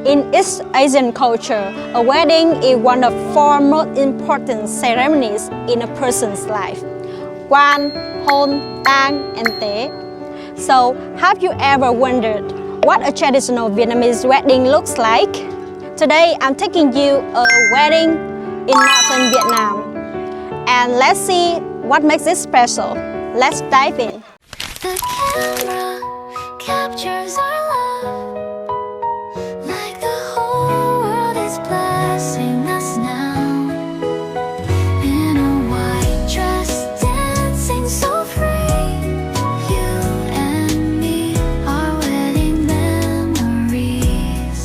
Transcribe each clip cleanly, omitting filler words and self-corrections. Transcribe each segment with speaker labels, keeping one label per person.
Speaker 1: In East Asian culture, a wedding is one of four most important ceremonies in a person's life: Quan, Hôn, Tang, and Tế. So, have you ever wondered what a traditional Vietnamese wedding looks like? Today, I'm taking you a wedding in northern Vietnam. And let's see what makes it special. Let's dive in.
Speaker 2: The camera captures our love, like the whole world is blessing us now. In a white dress, dancing so free, you and me, our wedding memories.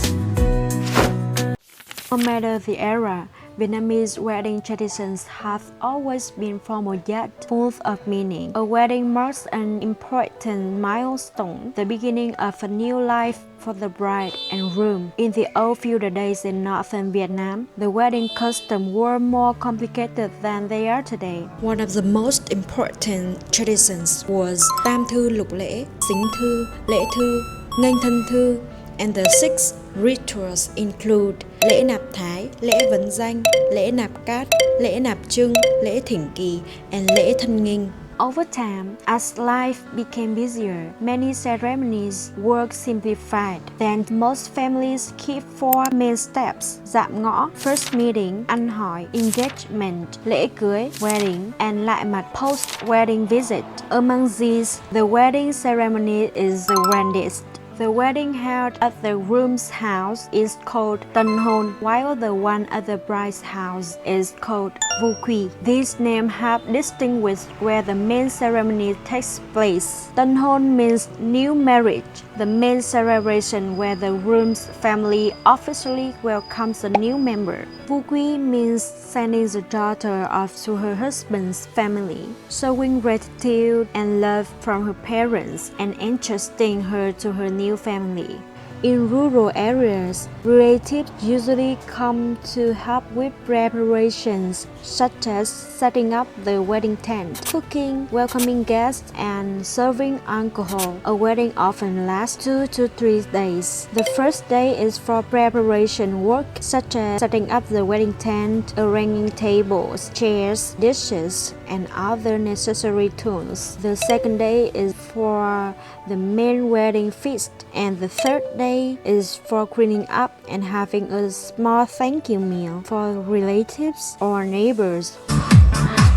Speaker 3: No matter the era, Vietnamese wedding traditions have always been formal yet full of meaning. A wedding marks an important milestone, the beginning of a new life for the bride and groom. In the old feudal days in northern Vietnam, the wedding customs were more complicated than they are today. One of the most important traditions was Tam Thư Lục Lễ, Xính Thư, Lễ Thư, Nghênh Thân Thư, and the 6 rituals include lễ nạp thái, lễ vấn danh, lễ nạp cát, lễ nạp trưng, lễ thỉnh kỳ, and lễ thân nghinh. Over time, as life became busier, many ceremonies were simplified. Then most families keep 4 main steps: dạm ngõ, first meeting, ăn hỏi, engagement, lễ cưới, wedding, and lại mặt, post-wedding visit. Among these, the wedding ceremony is the grandest. The wedding held at the groom's house is called Tân Hôn, while the one at the bride's house is called Vu Quy. These names have distinguished where the main ceremony takes place. Tân Hôn means new marriage, the main celebration where the groom's family officially welcomes a new member. Vu Quy means sending the daughter off to her husband's family, showing gratitude and love from her parents and entrusting her to her new family. In rural areas, relatives usually come to help with preparations such as setting up the wedding tent, cooking, welcoming guests, and serving alcohol. A wedding often lasts 2 to 3 days. The first day is for preparation work such as setting up the wedding tent, arranging tables, chairs, dishes, and other necessary tools. The second day is for the main wedding feast, and the third day is for cleaning up and having a small thank you meal for relatives or neighbors.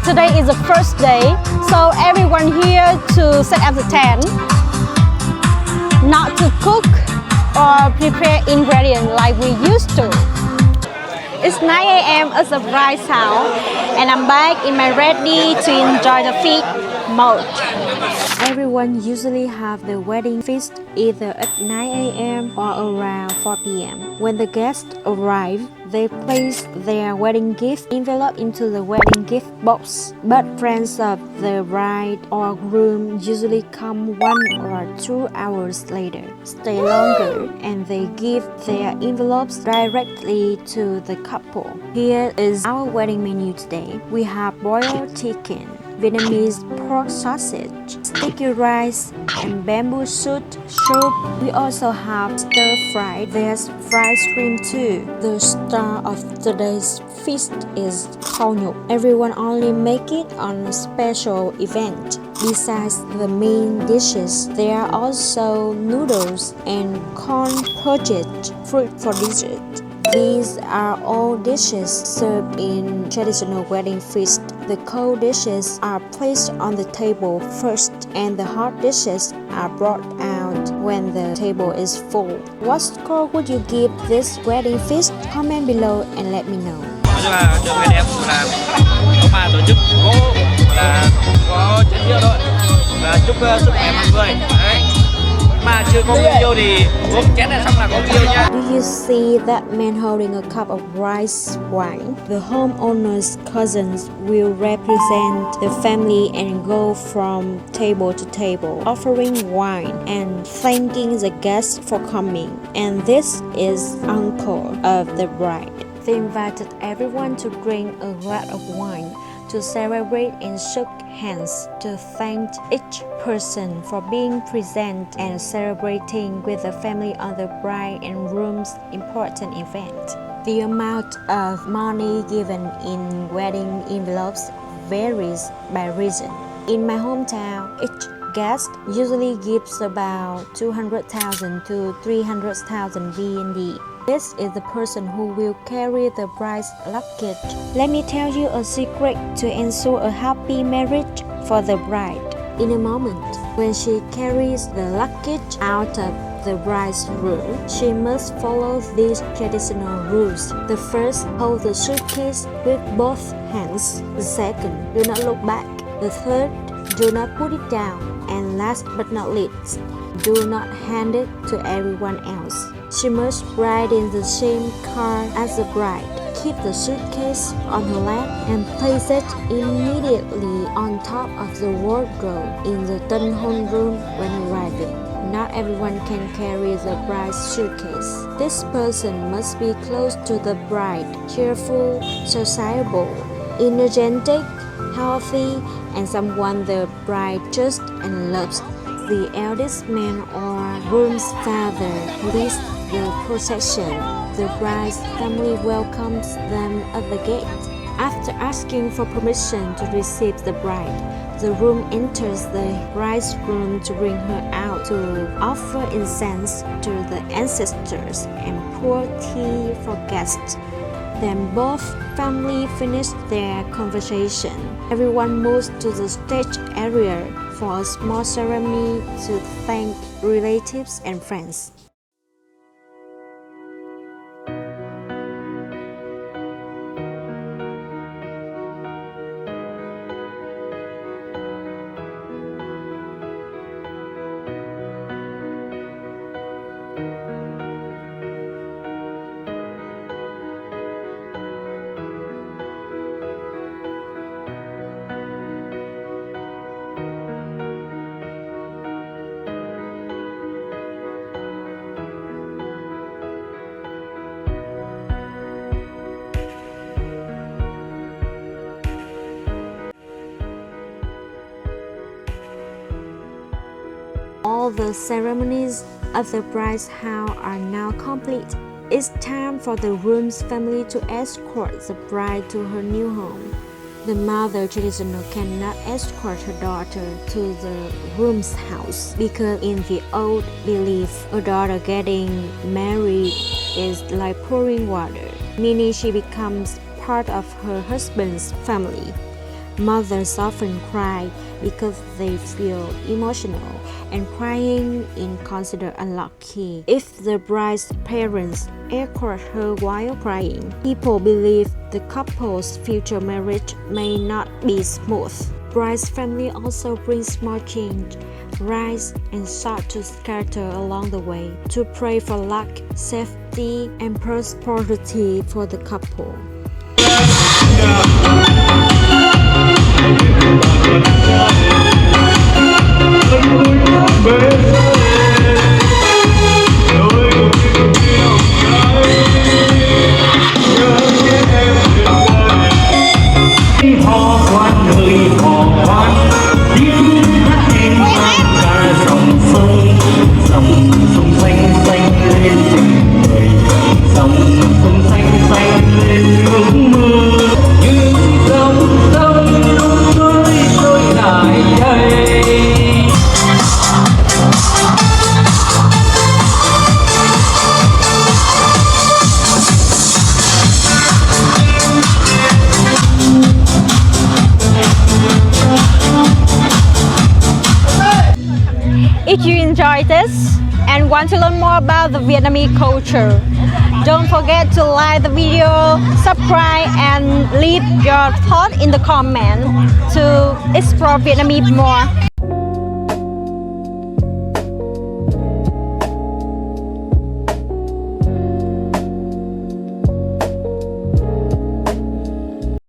Speaker 1: Today is the first day, so everyone here to set up the tent, not to cook or prepare ingredients like we used to. It's 9 a.m. at the bride's house, and I'm back in my ready to enjoy the feast mode.
Speaker 3: Everyone usually have the wedding feast either at 9 a.m. or around 4 p.m. When the guests arrive, they place their wedding gift envelope into the wedding gift box. But friends of the bride or groom usually come 1 or 2 hours later, stay longer, and they give their envelopes directly to the couple. Here is our wedding menu today. We have boiled chicken, Vietnamese pork sausage, sticky rice, and bamboo shoot soup. We also have stir-fried. There's fried shrimp too. The star of today's feast is khao nhục. Everyone only make it on a special event. Besides the main dishes, there are also noodles and corn porridge, fruit for dessert. These are all dishes served in traditional wedding feast. The cold dishes are placed on the table first, and the hot dishes are brought out when the table is full. What score would you give this wedding feast? Comment below and let me know.
Speaker 4: Nhưng mà trường bên em là ông bà tổ chức cố là có chén rượu thôi, là chúc sức khỏe mọi người. Đấy. Mà chưa có người yêu thì uống chén này xong là có người yêu nha.
Speaker 3: Do you see that man holding a cup of rice wine? The homeowner's cousins will represent the family and go from table to table, offering wine and thanking the guests for coming. And this is uncle of the bride. They invited everyone to drink a glass of wine to celebrate and shook hands to thank each person for being present and celebrating with the family on the bride and groom's important event. The amount of money given in wedding envelopes varies by region. In my hometown, each guest usually gives about 200,000 to 300,000 BND. This is the person who will carry the bride's luggage. Let me tell you a secret to ensure a happy marriage for the bride. In a moment, when she carries the luggage out of the bride's room, she must follow these traditional rules. The first, hold the suitcase with both hands. The second, do not look back. The third, do not put it down. And last but not least, do not hand it to everyone else. She must ride in the same car as the bride. Keep the suitcase on her lap and place it immediately on top of the wardrobe in the tân hôn room when arriving. Not everyone can carry the bride's suitcase. This person must be close to the bride, cheerful, sociable, energetic, healthy, and someone the bride trusts and loves. The eldest man or groom's father leads the procession. The bride's family welcomes them at the gate. After asking for permission to receive the bride, the groom enters the bride's room to bring her out to offer incense to the ancestors and pour tea for guests. Then both families finish their conversation. Everyone moves to the stage area for a small ceremony to thank relatives and friends. All the ceremonies at the bride's house are now complete. It's time for the groom's family to escort the bride to her new home. The mother traditional cannot escort her daughter to the groom's house because in the old belief, a daughter getting married is like pouring water, meaning she becomes part of her husband's family. Mothers often cry because they feel emotional, and crying is considered unlucky. If the bride's parents escort her while crying, people believe the couple's future marriage may not be smooth. Bride's family also brings small change, rice, and salt to scatter along the way to pray for luck, safety, and prosperity for the couple.
Speaker 1: If you enjoyed this and want to learn more about the Vietnamese culture, don't forget to like the video, subscribe, and leave your thoughts in the comment to explore Vietnamese more.